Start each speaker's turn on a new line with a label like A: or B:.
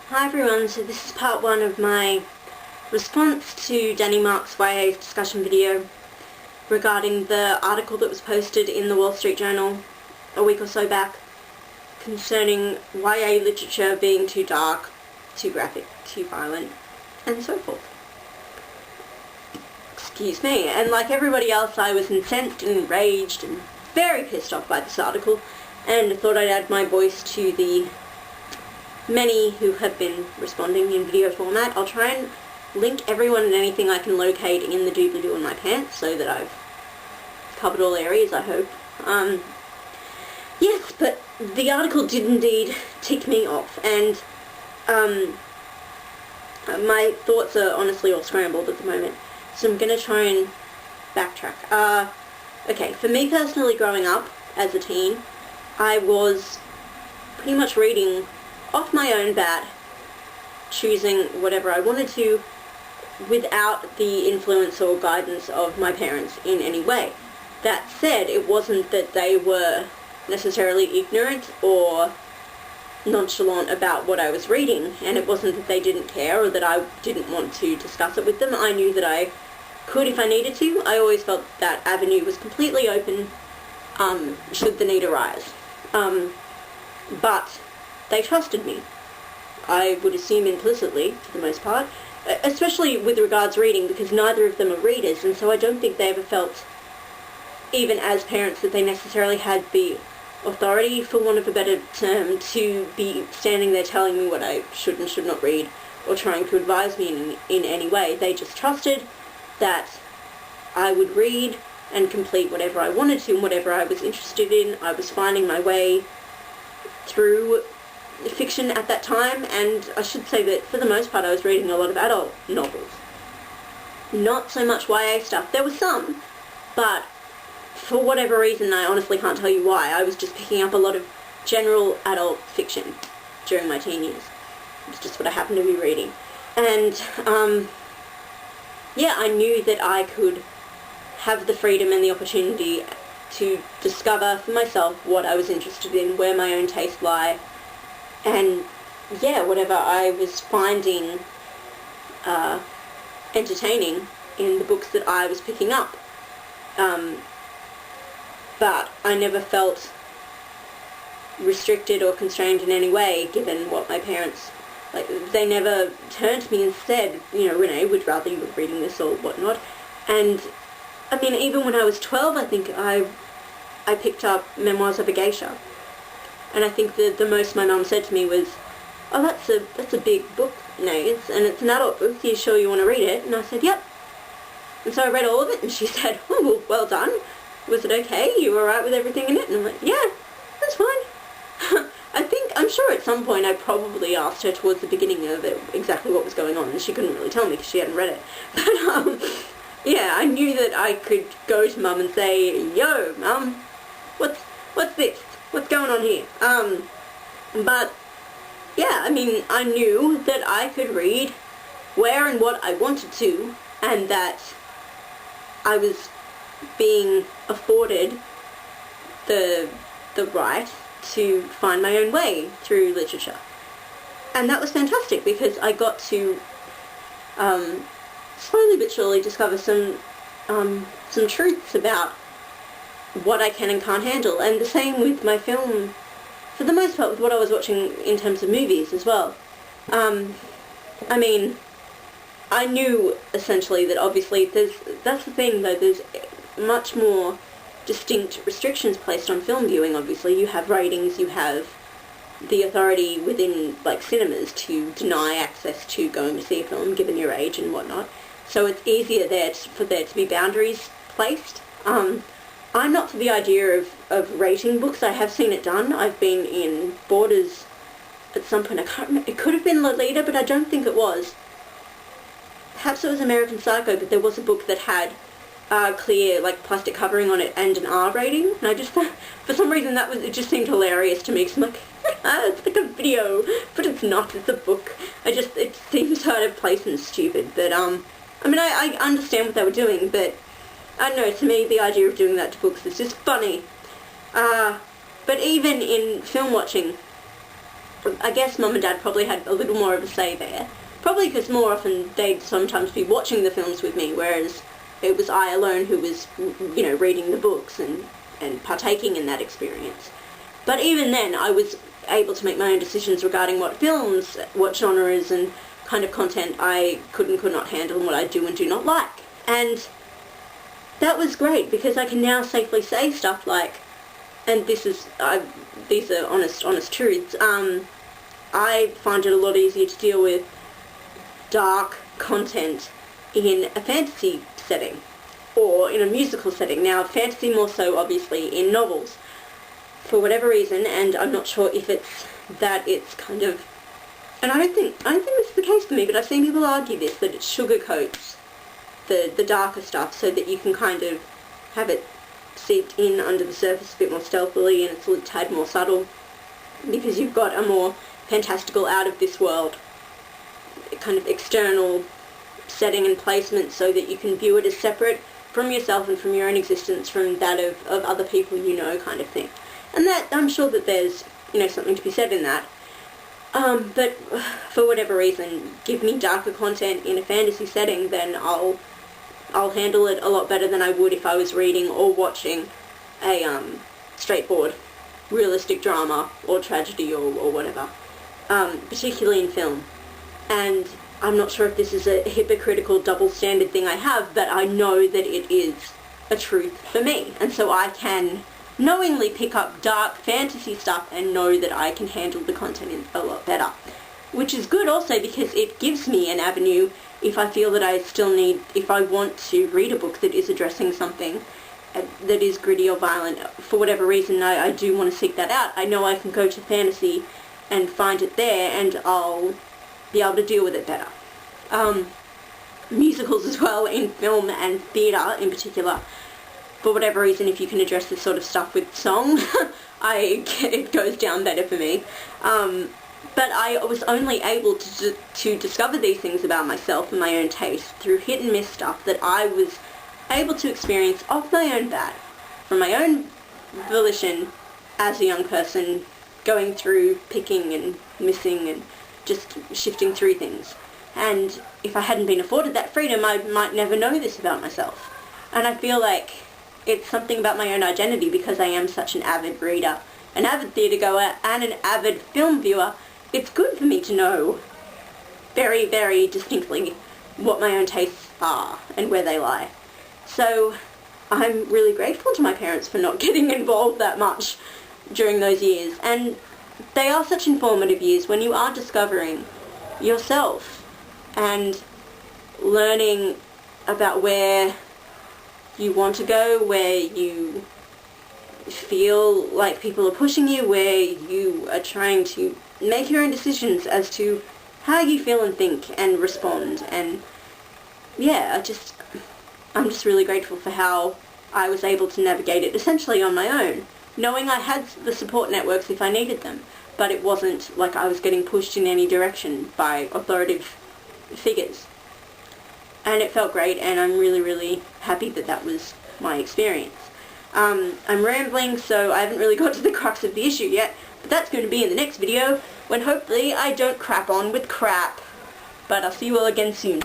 A: Hi everyone, so this is part one of my response to Danny Mark's YA discussion video regarding the article that was posted in the Wall Street Journal a week or so back concerning YA literature being too dark, too graphic, too violent, and so forth. Excuse me, and like everybody else I was incensed and enraged and very pissed off by this article, and thought I'd add my voice to the many who have been responding in video format. I'll try and link everyone and anything I can locate in the doobly-doo in my pants so that I've covered all areas, I hope. Yes, but the article did indeed tick me off, and my thoughts are honestly all scrambled at the moment, so I'm going to try and backtrack. Okay, for me personally, growing up as a teen, I was pretty much reading off my own bat, choosing whatever I wanted to without the influence or guidance of my parents in any way. That said, it wasn't that they were necessarily ignorant or nonchalant about what I was reading, and it wasn't that they didn't care or that I didn't want to discuss it with them. I knew that I could if I needed to. I always felt that avenue was completely open should the need arise. But they trusted me, I would assume implicitly, for the most part, especially with regards reading, because neither of them are readers, and so I don't think they ever felt, even as parents, that they necessarily had the authority, for want of a better term, to be standing there telling me what I should and should not read, or trying to advise me in any way. They just trusted that I would read and complete whatever I wanted to and whatever I was interested in. I was finding my way through fiction at that time, and I should say that for the most part I was reading a lot of adult novels. Not so much YA stuff. There was some, but for whatever reason, I honestly can't tell you why, I was just picking up a lot of general adult fiction during my teen years. It's just what I happened to be reading. And yeah, I knew that I could have the freedom and the opportunity to discover for myself what I was interested in, where my own tastes lie, and yeah, whatever I was finding entertaining in the books that I was picking up. But I never felt restricted or constrained in any way, given what my parents, they never turned to me and said, you know, Renee, would rather you were reading this or whatnot. And I mean, even when I was 12, I think I picked up Memoirs of a Geisha. And I think the most my mum said to me was, oh, that's a big book, Nays, and it's an adult book. Are you sure you want to read it? And I said, yep. And so I read all of it, and she said, oh, well done. Was it okay? You were alright with everything in it? And I'm like, yeah, that's fine. I'm sure at some point I probably asked her towards the beginning of it exactly what was going on, and she couldn't really tell me because she hadn't read it. But, yeah, I knew that I could go to Mum and say, yo, Mum, what's this? What's going on here? But, yeah, I mean, I knew that I could read where and what I wanted to, and that I was being afforded the right to find my own way through literature. And that was fantastic, because I got to slowly but surely discover some truths about what I can and can't handle, and the same with my film, for the most part, with what I was watching in terms of movies as well. I mean, I knew essentially that obviously that's the thing though, there's much more distinct restrictions placed on film viewing. Obviously, you have ratings, you have the authority within cinemas to deny access to going to see a film given your age and whatnot, so it's easier for there to be boundaries placed. I'm not for the idea of rating books. I have seen it done. I've been in Borders at some point. I can't remember. It could have been Lolita, but I don't think it was. Perhaps it was American Psycho, but there was a book that had clear, plastic covering on it and an R rating. And I just, for some reason, it just seemed hilarious to me. Because I'm like, it's like a video, but it's not. It's a book. It seems out of place and stupid. But, I mean, I understand what they were doing, but I don't know, to me the idea of doing that to books is just funny. But even in film watching, I guess Mum and Dad probably had a little more of a say there. Probably because more often they'd sometimes be watching the films with me, whereas it was I alone who was, you know, reading the books and partaking in that experience. But even then, I was able to make my own decisions regarding what films, what genres and kind of content I could and could not handle and what I do and do not like. And that was great because I can now safely say stuff like, and these are honest truths, I find it a lot easier to deal with dark content in a fantasy setting or in a musical setting. Now, fantasy more so obviously in novels for whatever reason, and I'm not sure if it's that it's kind of, and I don't think this is the case for me, but I've seen people argue this, that it sugarcoats the darker stuff so that you can kind of have it seeped in under the surface a bit more stealthily and it's a tad more subtle because you've got a more fantastical, out of this world kind of external setting and placement so that you can view it as separate from yourself and from your own existence, from that of other people you know, kind of thing. And that, I'm sure that there's, you know, something to be said in that. But for whatever reason, give me darker content in a fantasy setting, then I'll handle it a lot better than I would if I was reading or watching a straightforward realistic drama or tragedy or whatever, particularly in film. And I'm not sure if this is a hypocritical double standard thing I have, but I know that it is a truth for me. And so I can knowingly pick up dark fantasy stuff and know that I can handle the content a lot better. Which is good also because it gives me an avenue if I feel that I still need, if I want to read a book that is addressing something that is gritty or violent, for whatever reason I do want to seek that out. I know I can go to fantasy and find it there and I'll be able to deal with it better. Musicals as well, in film and theatre in particular, for whatever reason, if you can address this sort of stuff with song, it goes down better for me. But I was only able to discover these things about myself and my own taste through hit and miss stuff that I was able to experience off my own bat, from my own volition as a young person, going through picking and missing and just shifting through things. And if I hadn't been afforded that freedom, I might never know this about myself. And I feel like it's something about my own identity because I am such an avid reader, an avid theatre goer, and an avid film viewer. It's good for me to know very, very distinctly what my own tastes are and where they lie. So I'm really grateful to my parents for not getting involved that much during those years. And they are such informative years when you are discovering yourself and learning about where you want to go, where you feel like people are pushing you, where you are trying to make your own decisions as to how you feel and think and respond. And yeah, I'm just really grateful for how I was able to navigate it essentially on my own, knowing I had the support networks if I needed them, but it wasn't like I was getting pushed in any direction by authoritative figures. And it felt great, and I'm really, really happy that that was my experience. I'm rambling, so I haven't really got to the crux of the issue yet, but that's going to be in the next video, when hopefully I don't crap on with crap. But I'll see you all again soon.